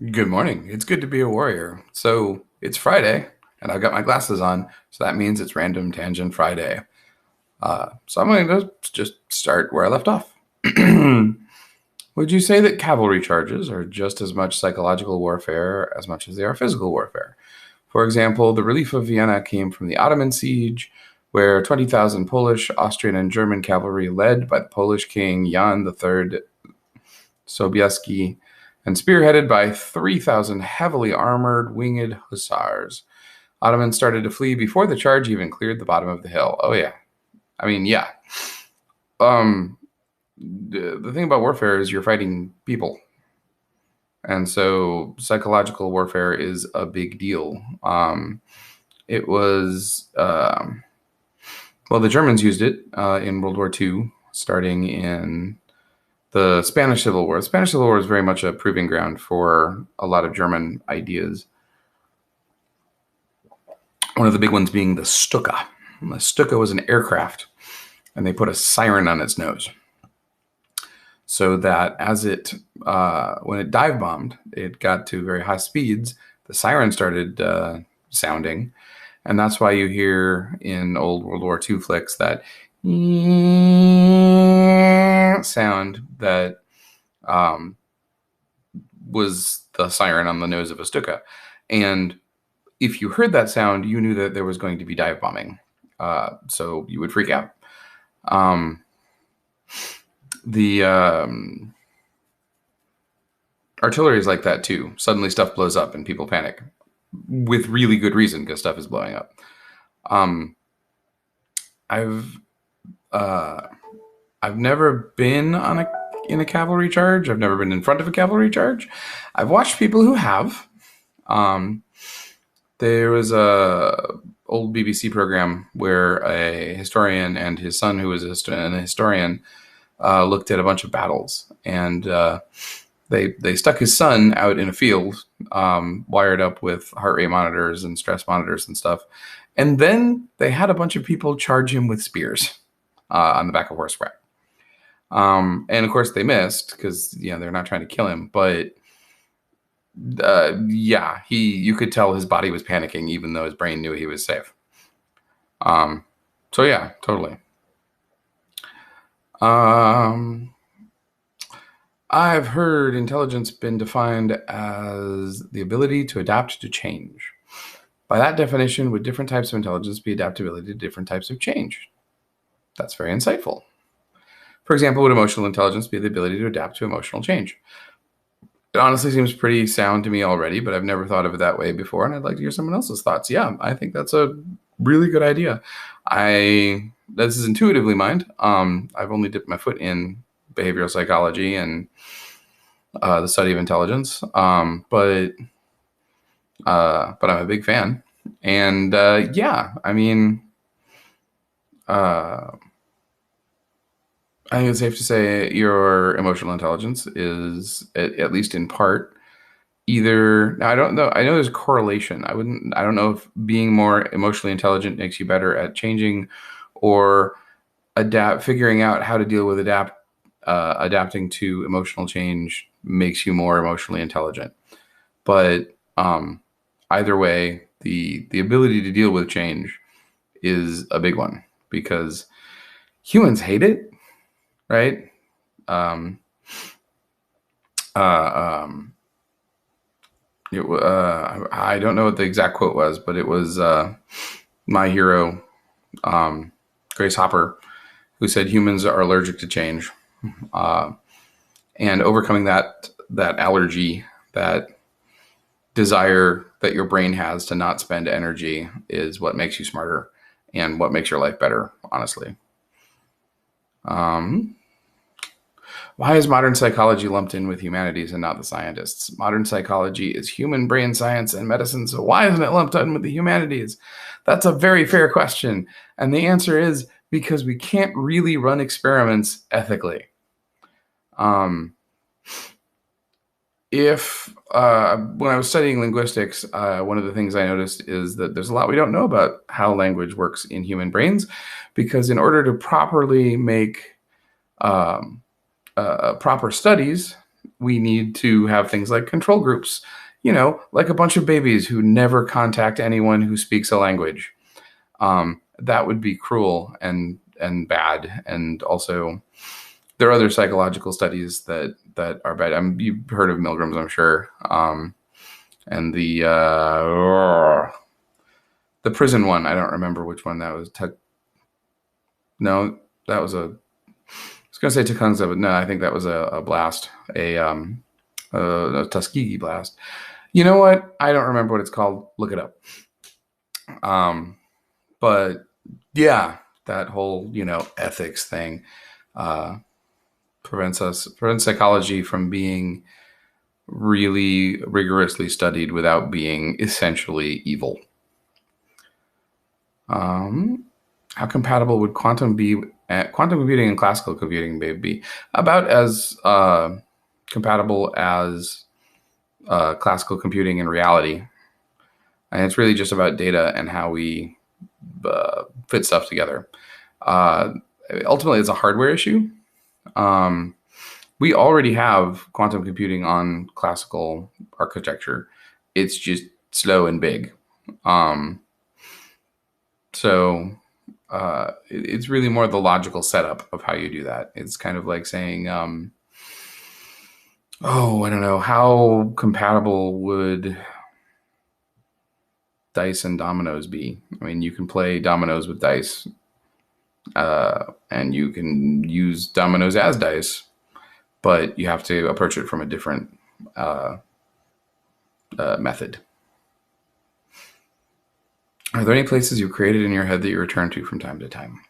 Good morning. It's good to be a warrior. So it's Friday, and I've got my glasses on, so that means it's Random Tangent Friday. So I'm going to just start where I left off. Would you say that cavalry charges are just as much psychological warfare as much as they are physical warfare? For example, the relief of Vienna came from the Ottoman siege, where 20,000 Polish, Austrian, and German cavalry, led by the Polish king Jan III Sobieski, and spearheaded by 3,000 heavily armored winged hussars. Ottomans started to flee before the charge even cleared the bottom of the hill. Oh yeah, I mean yeah. Um, the thing about warfare is you're fighting people, and so psychological warfare is a big deal. It was well, the Germans used it in World War II, starting in the Spanish Civil War. The Spanish Civil War is very much a proving ground for a lot of German ideas. One of the big ones being the Stuka. The Stuka was an aircraft, and they put a siren on its nose so that when it dive bombed, it got to very high speeds. The siren started sounding, and that's why you hear in old World War II flicks that sound that was the siren on the nose of a Stuka. And if you heard that sound, you knew that there was going to be dive bombing. So you would freak out. Um, the artillery is like that too. Suddenly stuff blows up and people panic with really good reason because stuff is blowing up. Um, I've uh, I've never been in a cavalry charge. I've never been in front of a cavalry charge. I've watched people who have. Um, there was a old BBC program where a historian and his son, who was a historian, looked at a bunch of battles, and they stuck his son out in a field, wired up with heart rate monitors and stress monitors and stuff, and then they had a bunch of people charge him with spears on the back of horseback. And of course they missed because they're not trying to kill him, but yeah, you could tell his body was panicking even though his brain knew he was safe. So yeah, totally. Um, I've heard intelligence been defined as the ability to adapt to change. By that definition, would different types of intelligence be adaptability to different types of change? That's very insightful. For example, would emotional intelligence be the ability to adapt to emotional change? It honestly seems pretty sound to me already, but I've never thought of it that way before, and I'd like to hear someone else's thoughts. Yeah, I think that's a really good idea. This is intuitively mine. I've only dipped my foot in behavioral psychology and the study of intelligence, but I'm a big fan, and yeah, I mean, uh, I think it's safe to say your emotional intelligence is, at least in part, either. Now I don't know. I know there's a correlation. I don't know if being more emotionally intelligent makes you better at changing, or figuring out how to deal with adapting to emotional change makes you more emotionally intelligent. But either way, the ability to deal with change is a big one because humans hate it, right? Um, um, I don't know what the exact quote was, but it was my hero, um, Grace Hopper, who said humans are allergic to change, uh, and overcoming that allergy, that desire that your brain has to not spend energy, is what makes you smarter and what makes your life better. Honestly, um, why is modern psychology lumped in with humanities and not the scientists? Modern psychology is human brain science and medicine, so why isn't it lumped in with the humanities? That's a very fair question. And the answer is because we can't really run experiments ethically. Um, if When I was studying linguistics, one of the things I noticed is that there's a lot we don't know about how language works in human brains, because in order to properly make proper studies we need to have things like control groups, you know, like a bunch of babies who never contact anyone who speaks a language. That would be cruel and bad. And also, there are other psychological studies that are bad. You've heard of Milgram's, I'm sure. And the prison one, I don't remember which one that was. No, that was a. I was gonna say Tecumseh, but no, I think that was a blast, a Tuskegee blast. You know what? I don't remember what it's called. Look it up. But yeah, that whole ethics thing uh, prevents psychology from being really rigorously studied without being essentially evil. How compatible would quantum computing and classical computing be? About as compatible as classical computing in reality. And it's really just about data and how we fit stuff together. Ultimately, it's a hardware issue. We already have quantum computing on classical architecture. It's just slow and big. So it's really more the logical setup of how you do that. It's kind of like saying, I don't know, how compatible would dice and dominoes be? I mean, you can play dominoes with dice, and you can use dominoes as dice, but you have to approach it from a different method. Are there any places you created in your head that you return to from time to time?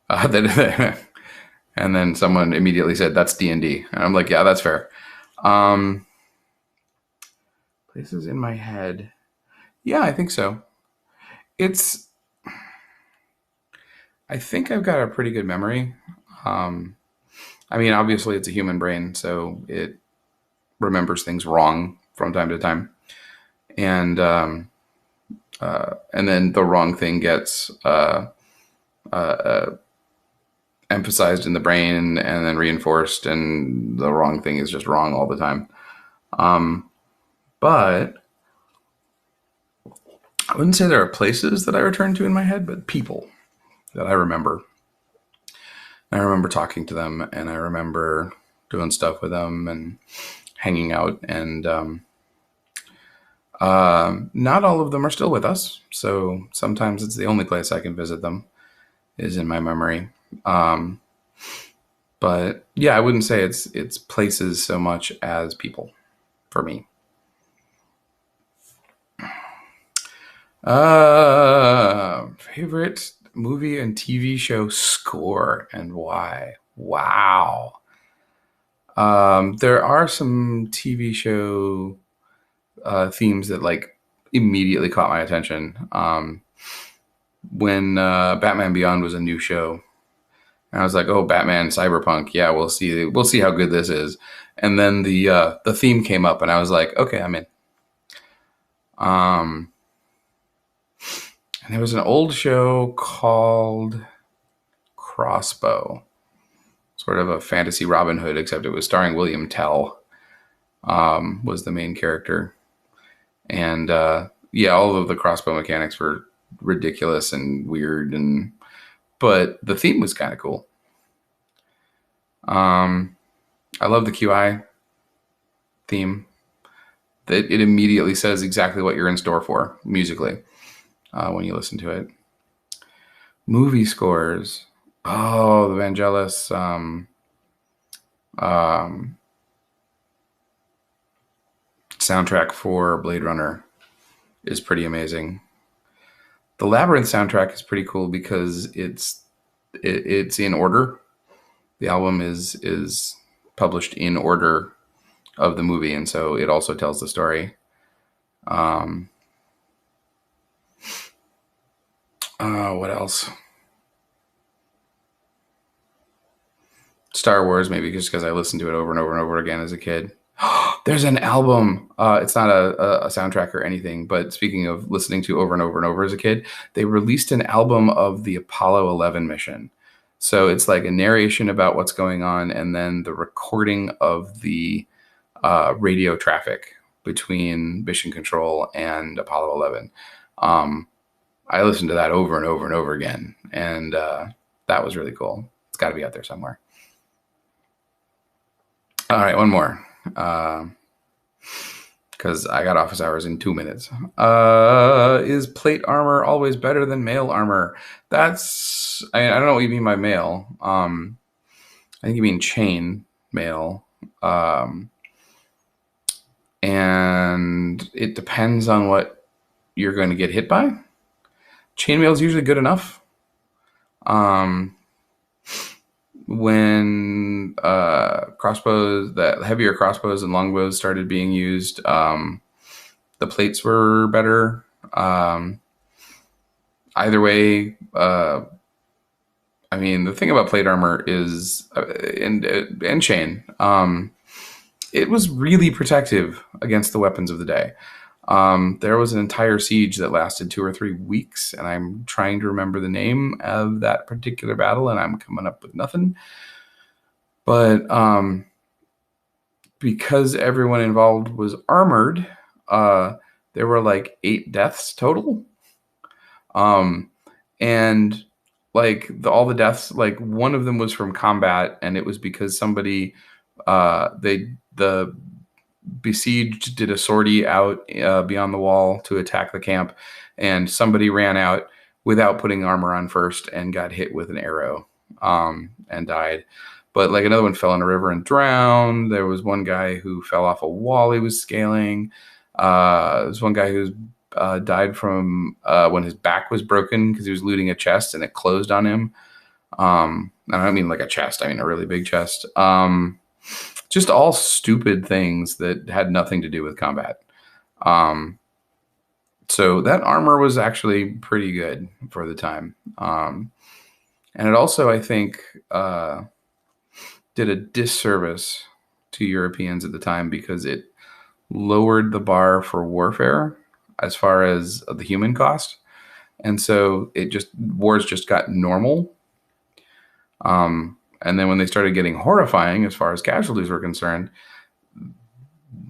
And then someone immediately said, that's D&D. And I'm like, yeah, that's fair. Places in my head. Yeah, I think so. I think I've got a pretty good memory. I mean, obviously it's a human brain, so it remembers things wrong from time to time. And then the wrong thing gets emphasized in the brain and then reinforced, and the wrong thing is just wrong all the time. But I wouldn't say there are places that I return to in my head, but people that I remember. I remember talking to them, and I remember doing stuff with them and hanging out. And not all of them are still with us, so sometimes it's the only place I can visit them is in my memory. But yeah, I wouldn't say it's places so much as people for me. Favorite movie and TV show score and why? Wow. There are some TV show themes that like immediately caught my attention. When Batman Beyond was a new show, and I was like, "Oh, Batman Cyberpunk, yeah, we'll see how good this is." And then the theme came up, and I was like, "Okay, I'm in." And there was an old show called Crossbow, sort of a fantasy Robin Hood, except it was starring William Tell, was the main character. And yeah, all of the crossbow mechanics were ridiculous and weird, but the theme was kind of cool. I love the QI theme. It immediately says exactly what you're in store for musically when you listen to it. Movie scores. Oh, the Vangelis soundtrack for Blade Runner is pretty amazing. The Labyrinth soundtrack is pretty cool because it's in order. The album is published in order of the movie, and so it also tells the story. What else? Star Wars, maybe just because I listened to it over and over and over again as a kid. There's an album. It's not a soundtrack or anything, but speaking of listening to over and over and over as a kid, they released an album of the Apollo 11 mission. So it's like a narration about what's going on, and then the recording of the radio traffic between Mission Control and Apollo 11. I listened to that over and over and over again, and that was really cool. It's got to be out there somewhere. All right, one more. Because I got office hours in 2 minutes. Is plate armor always better than mail armor? I don't know what you mean by mail. I think you mean chain mail. And it depends on what you're going to get hit by. Chainmail is usually good enough. When crossbows, that heavier crossbows and longbows started being used, the plates were better. Either way, I mean, the thing about plate armor is, and chain, it was really protective against the weapons of the day. There was an entire siege that lasted 2 or 3 weeks, and I'm trying to remember the name of that particular battle, and I'm coming up with nothing. But because everyone involved was armored, there were like 8 deaths total. And like all the deaths, like one of them was from combat, and it was because somebody, the besieged did a sortie out beyond the wall to attack the camp, and somebody ran out without putting armor on first and got hit with an arrow and died. But like another one fell in a river and drowned. There was one guy who fell off a wall he was scaling. There's one guy who died from when his back was broken because he was looting a chest and it closed on him. I don't mean like a chest, I mean a really big chest. Just all stupid things that had nothing to do with combat. So that armor was actually pretty good for the time. And it also, I think, did a disservice to Europeans at the time because it lowered the bar for warfare as far as the human cost. And so wars just got normal. And then when they started getting horrifying as far as casualties were concerned,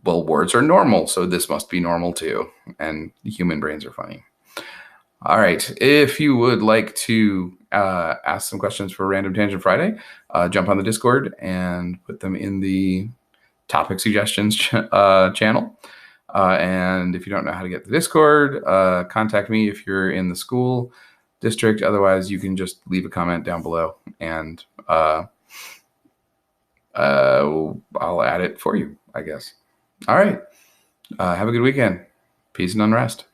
well, wars are normal, so this must be normal too. And human brains are funny. All right. If you would like to ask some questions for Random Tangent Friday, jump on the Discord and put them in the topic suggestions channel. And if you don't know how to get the Discord, contact me if you're in the school district. Otherwise, you can just leave a comment down below, and I'll add it for you, I guess. All right. Have a good weekend. Peace and unrest.